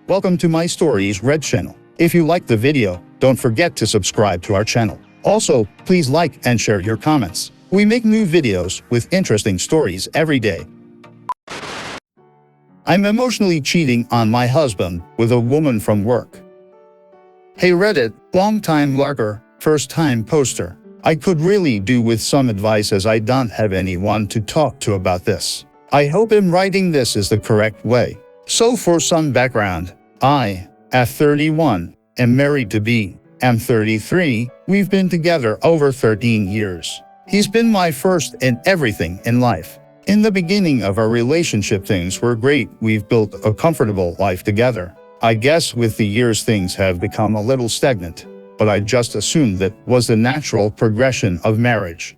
Welcome to my stories Red channel. If you like the video, don't forget to subscribe to our channel. Also, please like and share your comments. We make new videos with interesting stories every day. I'm emotionally cheating on my husband with a woman from work. Hey Reddit, long-time lurker, first-time poster. I could really do with some advice as I don't have anyone to talk to about this. I hope I'm writing this is the correct way. So for some background, I, at 31, am married to B. I'm 33, we've been together over 13 years. He's been my first in everything in life. In the beginning of our relationship things were great, we've built a comfortable life together. I guess with the years things have become a little stagnant, but I just assumed that was the natural progression of marriage.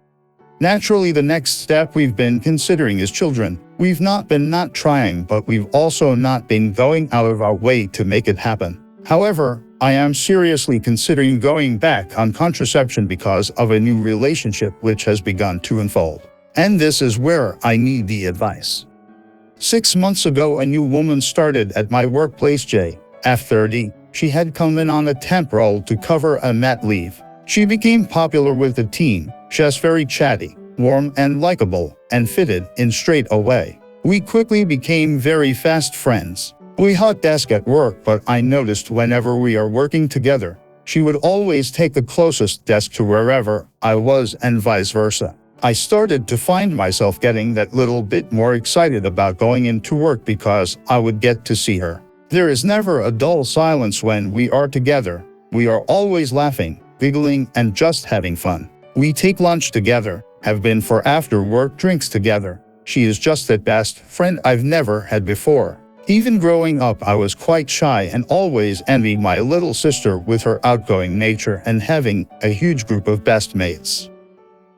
Naturally, the next step we've been considering is children. We've not been not trying, but we've also not been going out of our way to make it happen. However, I am seriously considering going back on contraception because of a new relationship which has begun to unfold. And this is where I need the advice. 6 months ago, a new woman started at my workplace. J. At 30, she had come in on a temp role to cover a mat leave. She became popular with the team. She's very chatty, warm and likable, and fitted in straight away. We quickly became very fast friends. We hot desk at work, but I noticed whenever we are working together, she would always take the closest desk to wherever I was and vice versa. I started to find myself getting that little bit more excited about going into work because I would get to see her. There is never a dull silence when we are together. We are always laughing, giggling, and just having fun. We take lunch together, have been for after-work drinks together. She is just the best friend I've never had before. Even growing up, I was quite shy and always envied my little sister with her outgoing nature and having a huge group of best mates.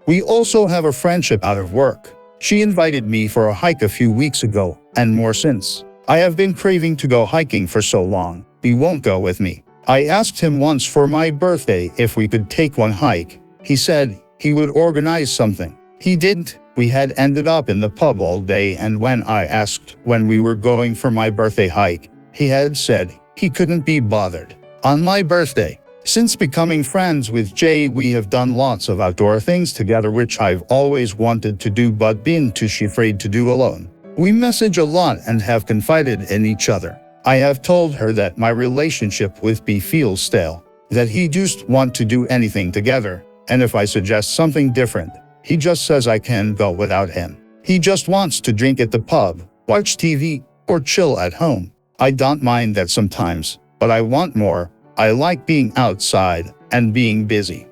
We also have a friendship out of work. She invited me for a hike a few weeks ago, and more since. I have been craving to go hiking for so long. He won't go with me. I asked him once for my birthday if we could take one hike. He said he would organize something. He didn't. We had ended up in the pub all day, and when I asked when we were going for my birthday hike, he had said he couldn't be bothered. On my birthday. Since becoming friends with Jay, we have done lots of outdoor things together which I've always wanted to do but been too afraid to do alone. We message a lot and have confided in each other. I have told her that my relationship with B feels stale, that he just want to do anything together, and if I suggest something different, he just says I can go without him. He just wants to drink at the pub, watch TV, or chill at home. I don't mind that sometimes, but I want more. I like being outside and being busy.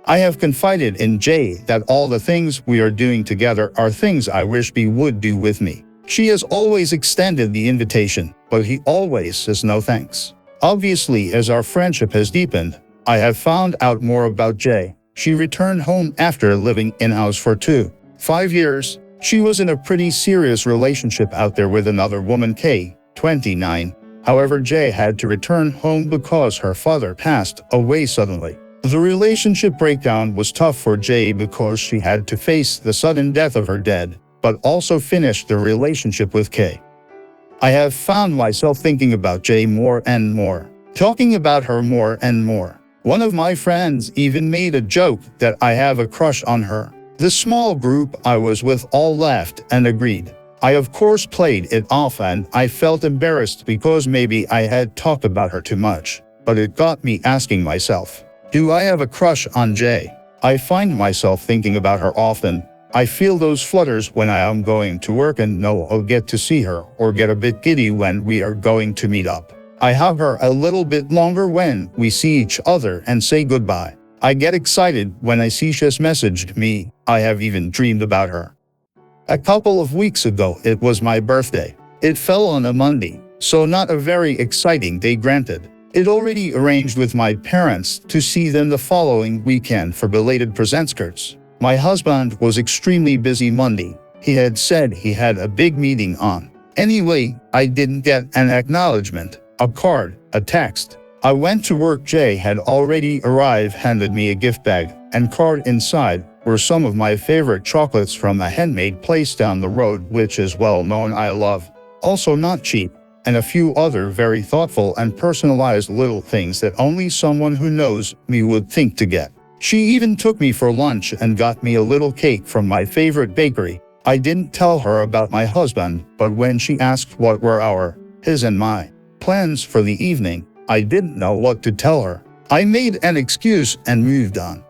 I have confided in Jay that all the things we are doing together are things I wish B would do with me. She has always extended the invitation, but he always says no thanks. Obviously, as our friendship has deepened, I have found out more about Jay. She returned home after living in-house for 5 years. She was in a pretty serious relationship out there with another woman, K, 29. However, Jay had to return home because her father passed away suddenly. The relationship breakdown was tough for Jay because she had to face the sudden death of her dad, but also finish the relationship with K. I have found myself thinking about Jay more and more, talking about her more and more. One of my friends even made a joke that I have a crush on her. The small group I was with all laughed and agreed. I of course played it off and I felt embarrassed because maybe I had talked about her too much. But it got me asking myself, do I have a crush on Jay? I find myself thinking about her often. I feel those flutters when I am going to work and know I'll get to see her, or get a bit giddy when we are going to meet up. I hug her a little bit longer when we see each other and say goodbye. I get excited when I see she's messaged me. I have even dreamed about her. A couple of weeks ago, it was my birthday. It fell on a Monday, so not a very exciting day granted. It already arranged with my parents to see them the following weekend for belated presentskirts. My husband was extremely busy Monday. He had said he had a big meeting on. Anyway, I didn't get an acknowledgement, a card, a text. I went to work. Jay had already arrived, handed me a gift bag, and card inside were some of my favorite chocolates from a handmade place down the road which is well known I love. Also not cheap. and a few other very thoughtful and personalized little things that only someone who knows me would think to get. She even took me for lunch and got me a little cake from my favorite bakery. I didn't tell her about my husband, but when she asked what were his and my plans for the evening, I didn't know what to tell her. I made an excuse and moved on.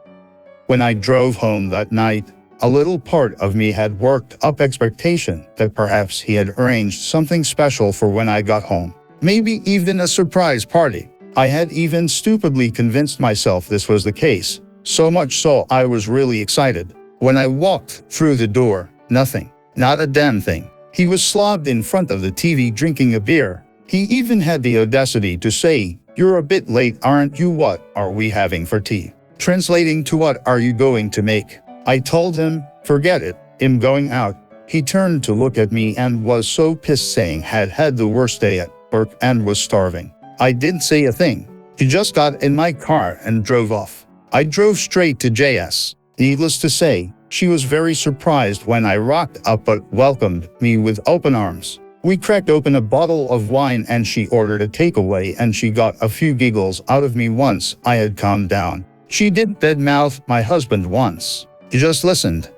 When I drove home that night, a little part of me had worked up expectation that perhaps he had arranged something special for when I got home. Maybe even a surprise party. I had even stupidly convinced myself this was the case, so much so I was really excited. When I walked through the door, nothing. Not a damn thing. He was slobbed in front of the TV drinking a beer. He even had the audacity to say, "You're a bit late, aren't you? What are we having for tea?" Translating to "What are you going to make?" I told him, "Forget it, I'm going out." He turned to look at me and was so pissed, saying had had the worst day at work and was starving. I didn't say a thing. He just got in my car and drove off. I drove straight to JS. Needless to say, she was very surprised when I rocked up but welcomed me with open arms. We cracked open a bottle of wine and she ordered a takeaway, and she got a few giggles out of me once I had calmed down. She did badmouth my husband once. He just listened.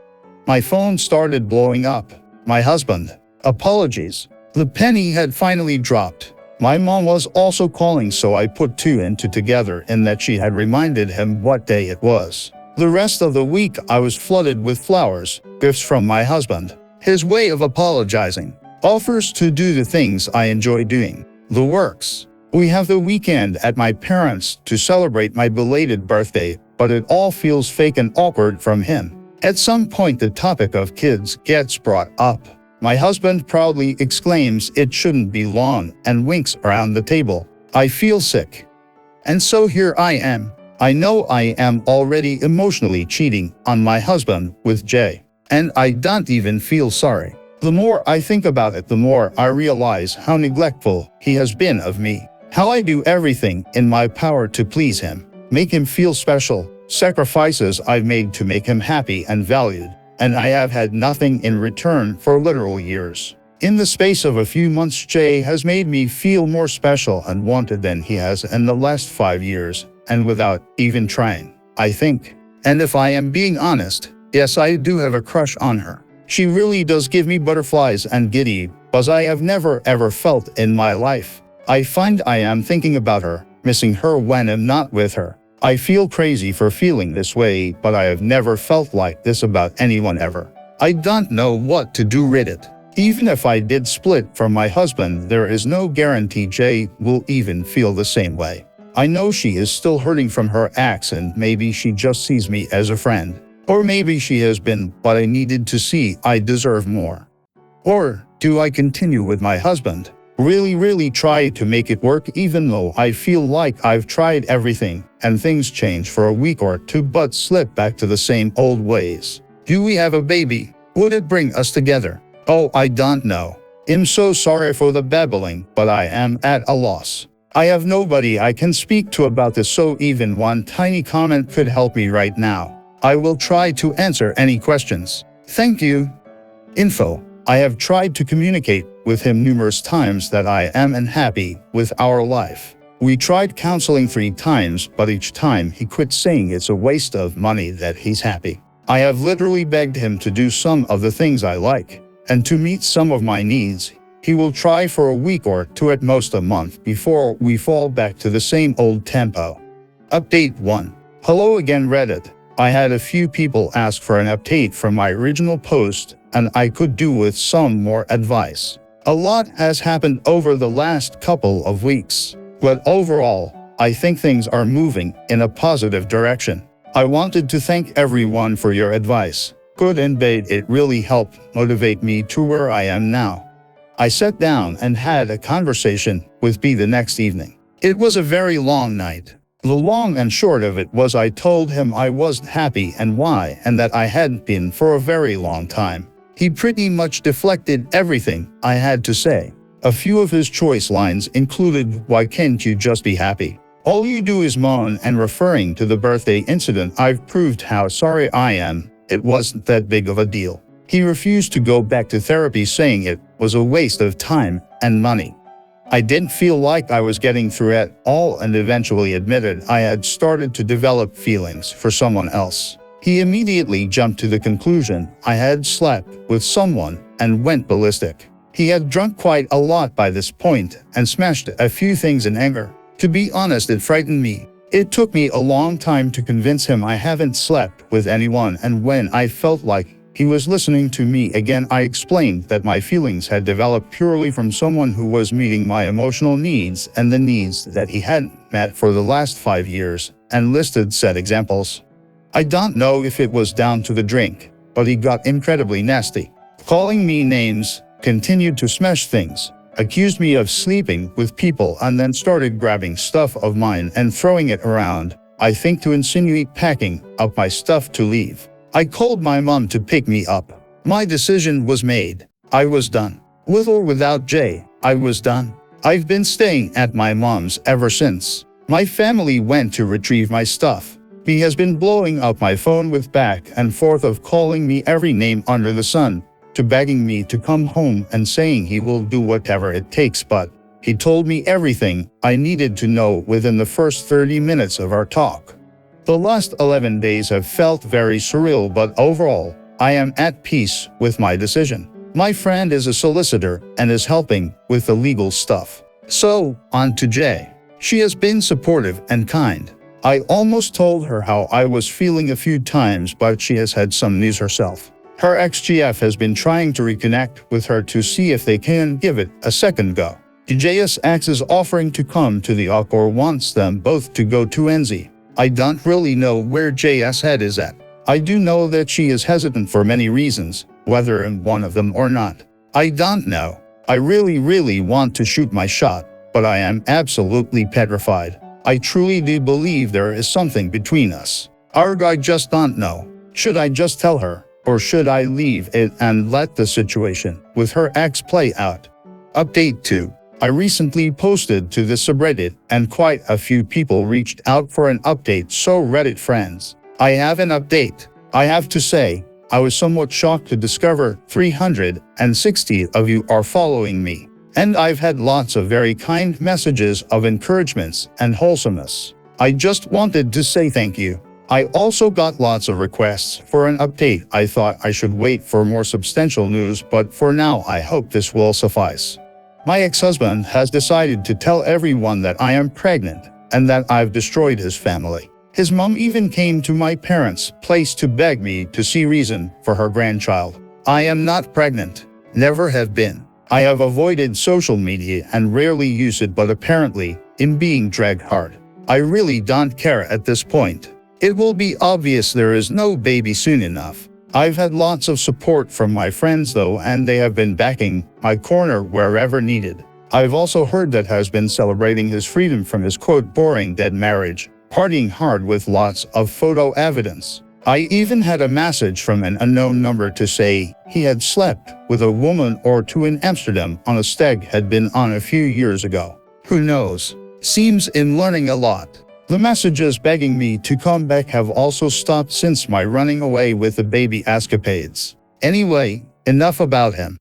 My phone started blowing up. My husband. Apologies. The penny had finally dropped. My mom was also calling, so I put two and two together in that she had reminded him what day it was. The rest of the week I was flooded with flowers, gifts from my husband, his way of apologizing, offers to do the things I enjoy doing, the works. We have the weekend at my parents' to celebrate my belated birthday, but it all feels fake and awkward from him. At some point the topic of kids gets brought up. My husband proudly exclaims it shouldn't be long and winks around the table. I feel sick. And so here I am. I know I am already emotionally cheating on my husband with Jay. And I don't even feel sorry. The more I think about it, the more I realize how neglectful he has been of me. How I do everything in my power to please him, make him feel special, sacrifices I've made to make him happy and valued, and I have had nothing in return for literal years. In the space of a few months, Jay has made me feel more special and wanted than he has in the last 5 years, and without even trying, I think. And if I am being honest, yes, I do have a crush on her. She really does give me butterflies and giddy buzz I have never ever felt in my life. I find I am thinking about her, missing her when I'm not with her. I feel crazy for feeling this way, but I have never felt like this about anyone ever. I don't know what to do with it. Even if I did split from my husband, there is no guarantee Jay will even feel the same way. I know she is still hurting from her ex, and maybe she just sees me as a friend. Or maybe she has been what I needed to see. I deserve more. Or do I continue with my husband? Really try to make it work, even though I feel like I've tried everything and things change for a week or two but slip back to the same old ways. Do we have a baby? Would it bring us together? Oh, I don't know. I'm so sorry for the babbling, but I am at a loss. I have nobody I can speak to about this, so even one tiny comment could help me right now. I will try to answer any questions. Thank you. Info. I have tried to communicate with him numerous times that I am unhappy with our life. We tried counseling 3 times, but each time he quit, saying it's a waste of money, that he's happy. I have literally begged him to do some of the things I like, and to meet some of my needs. He will try for a week or two, at most a month, before we fall back to the same old tempo. Update 1. Hello again, Reddit. I had a few people ask for an update from my original post, and I could do with some more advice. A lot has happened over the last couple of weeks, but overall, I think things are moving in a positive direction. I wanted to thank everyone for your advice. Good and bad, it really helped motivate me to where I am now. I sat down and had a conversation with B the next evening. It was a very long night. The long and short of it was I told him I wasn't happy and why, and that I hadn't been for a very long time. He pretty much deflected everything I had to say. A few of his choice lines included, "Why can't you just be happy? All you do is moan," and referring to the birthday incident, "I've proved how sorry I am. It wasn't that big of a deal." He refused to go back to therapy, saying it was a waste of time and money. I didn't feel like I was getting through at all and eventually admitted I had started to develop feelings for someone else. He immediately jumped to the conclusion I had slept with someone and went ballistic. He had drunk quite a lot by this point and smashed a few things in anger. To be honest, it frightened me. It took me a long time to convince him I haven't slept with anyone, and when I felt like he was listening to me again, I explained that my feelings had developed purely from someone who was meeting my emotional needs and the needs that he hadn't met for the last 5 years, and listed said examples. I don't know if it was down to the drink, but he got incredibly nasty. Calling me names, continued to smash things, accused me of sleeping with people, and then started grabbing stuff of mine and throwing it around, I think to insinuate packing up my stuff to leave. I called my mom to pick me up. My decision was made. I was done. With or without Jay, I was done. I've been staying at my mom's ever since. My family went to retrieve my stuff. He has been blowing up my phone with back and forth of calling me every name under the sun, to begging me to come home and saying he will do whatever it takes, but he told me everything I needed to know within the first 30 minutes of our talk. The last 11 days have felt very surreal, but overall, I am at peace with my decision. My friend is a solicitor and is helping with the legal stuff. So, on to Jay. She has been supportive and kind. I almost told her how I was feeling a few times, but she has had some news herself. Her ex-GF has been trying to reconnect with her to see if they can give it a second go. JS X is offering to come to the OC or wants them both to go to NZ. I don't really know where JS head is at. I do know that she is hesitant for many reasons, whether in one of them or not. I don't know. I really want to shoot my shot, but I am absolutely petrified. I truly do believe there is something between us. I just don't know. Should I just tell her, or should I leave it and let the situation with her ex play out? Update 2. I recently posted to the subreddit and quite a few people reached out for an update, so Reddit friends, I have an update. I have to say, I was somewhat shocked to discover 360 of you are following me. And I've had lots of very kind messages of encouragements and wholesomeness. I just wanted to say thank you. I also got lots of requests for an update. I thought I should wait for more substantial news, but for now I hope this will suffice. My ex-husband has decided to tell everyone that I am pregnant and that I've destroyed his family. His mom even came to my parents' place to beg me to see reason for her grandchild. I am not pregnant. Never have been. I have avoided social media and rarely use it, but apparently, I'm being dragged hard. I really don't care at this point. It will be obvious there is no baby soon enough. I've had lots of support from my friends though, and they have been backing my corner wherever needed. I've also heard that has been celebrating his freedom from his quote boring dead marriage, partying hard with lots of photo evidence. I even had a message from an unknown number to say he had slept with a woman or two in Amsterdam on a stag had been on a few years ago. Who knows? Seems I'm learning a lot. The messages begging me to come back have also stopped since my running away with the baby escapades. Anyway, enough about him.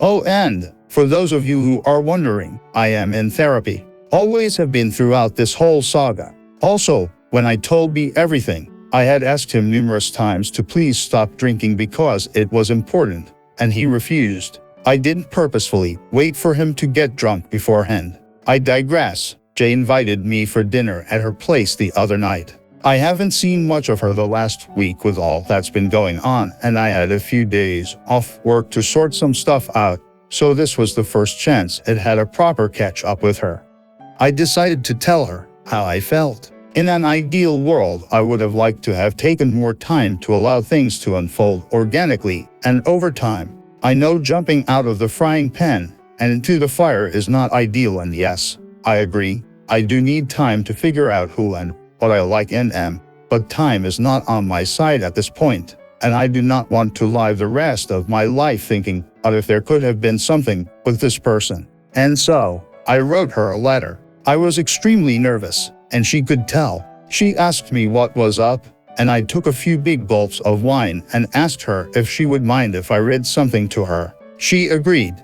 Oh, and for those of you who are wondering, I am in therapy. Always have been throughout this whole saga. Also, when I told B everything, I had asked him numerous times to please stop drinking because it was important, and he refused. I didn't purposefully wait for him to get drunk beforehand. I digress. Jay invited me for dinner at her place the other night. I haven't seen much of her the last week with all that's been going on, and I had a few days off work to sort some stuff out, so this was the first chance I'd had a proper catch up with her. I decided to tell her how I felt. In an ideal world, I would have liked to have taken more time to allow things to unfold organically and over time. I know jumping out of the frying pan and into the fire is not ideal, and yes, I agree, I do need time to figure out who and what I like and am, but time is not on my side at this point, and I do not want to live the rest of my life thinking what if there could have been something with this person. And so, I wrote her a letter. I was extremely nervous, and she could tell. She asked me what was up, and I took a few big gulps of wine and asked her if she would mind if I read something to her. She agreed.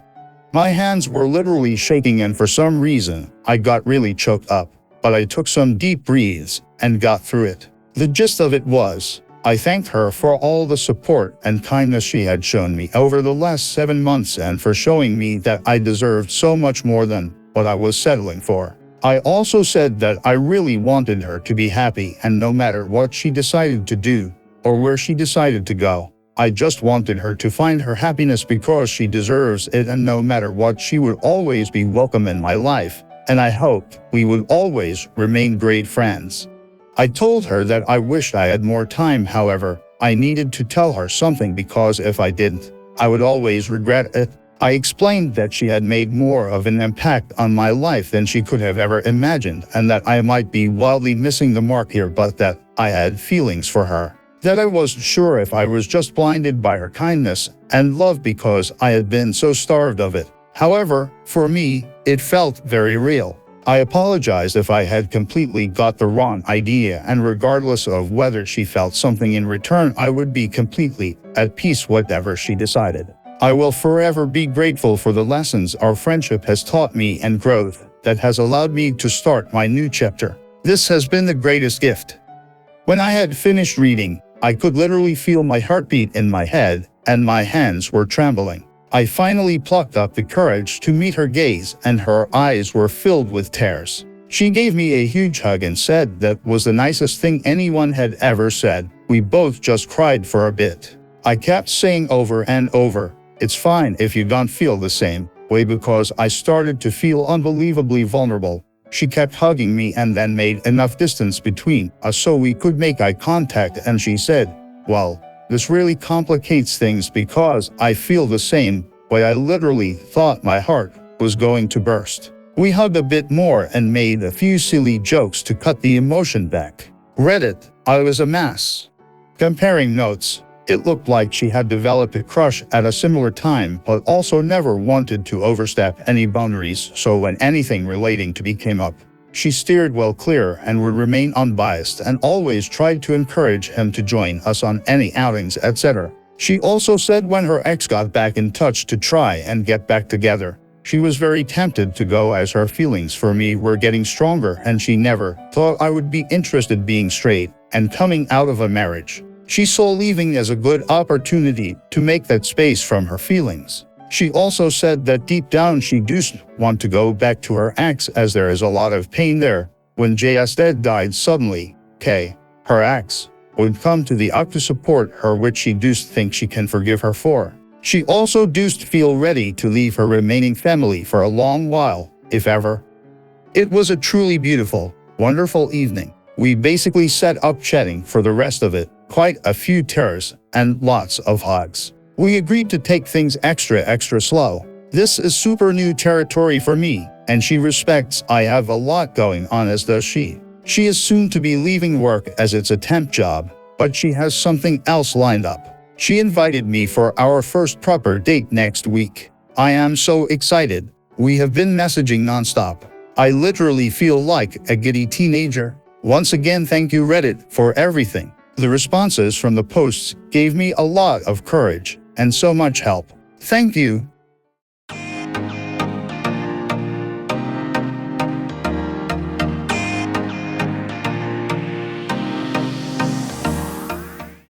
My hands were literally shaking and for some reason, I got really choked up. But I took some deep breaths and got through it. The gist of it was, I thanked her for all the support and kindness she had shown me over the last 7 months and for showing me that I deserved so much more than what I was settling for. I also said that I really wanted her to be happy and no matter what she decided to do or where she decided to go, I just wanted her to find her happiness because she deserves it and no matter what she would always be welcome in my life. And I hoped we would always remain great friends. I told her that I wished I had more time, however, I needed to tell her something because if I didn't, I would always regret it. I explained that she had made more of an impact on my life than she could have ever imagined and that I might be wildly missing the mark here but that I had feelings for her. That I wasn't sure if I was just blinded by her kindness and love because I had been so starved of it. However, for me, it felt very real. I apologized if I had completely got the wrong idea and regardless of whether she felt something in return, I would be completely at peace whatever she decided. I will forever be grateful for the lessons our friendship has taught me and growth that has allowed me to start my new chapter. This has been the greatest gift. When I had finished reading, I could literally feel my heartbeat in my head and my hands were trembling. I finally plucked up the courage to meet her gaze and her eyes were filled with tears. She gave me a huge hug and said that was the nicest thing anyone had ever said. We both just cried for a bit. I kept saying over and over, "It's fine if you don't feel the same way," because I started to feel unbelievably vulnerable. She kept hugging me and then made enough distance between us so we could make eye contact and she said, "Well, this really complicates things because I feel the same way." I literally thought my heart was going to burst. We hugged a bit more and made a few silly jokes to cut the emotion back. Reddit, I was a mess. Comparing notes, it looked like she had developed a crush at a similar time but also never wanted to overstep any boundaries, so when anything relating to me came up, she steered well clear and would remain unbiased and always tried to encourage him to join us on any outings, etc. She also said when her ex got back in touch to try and get back together, she was very tempted to go as her feelings for me were getting stronger and she never thought I would be interested being straight and coming out of a marriage. She saw leaving as a good opportunity to make that space from her feelings. She also said that deep down she does want to go back to her ex as there is a lot of pain there. When JS dad died suddenly, her ex, would come to the up to support her, which she does think she can forgive her for. She also does feel ready to leave her remaining family for a long while, if ever. It was a truly beautiful, wonderful evening. We basically sat up chatting for the rest of it, quite a few tears and lots of hugs. We agreed to take things extra slow. This is super new territory for me, and she respects I have a lot going on as does she. She is soon to be leaving work as it's a temp job, but she has something else lined up. She invited me for our first proper date next week. I am so excited. We have been messaging nonstop. I literally feel like a giddy teenager. Once again, thank you Reddit for everything. The responses from the posts gave me a lot of courage and so much help. Thank you.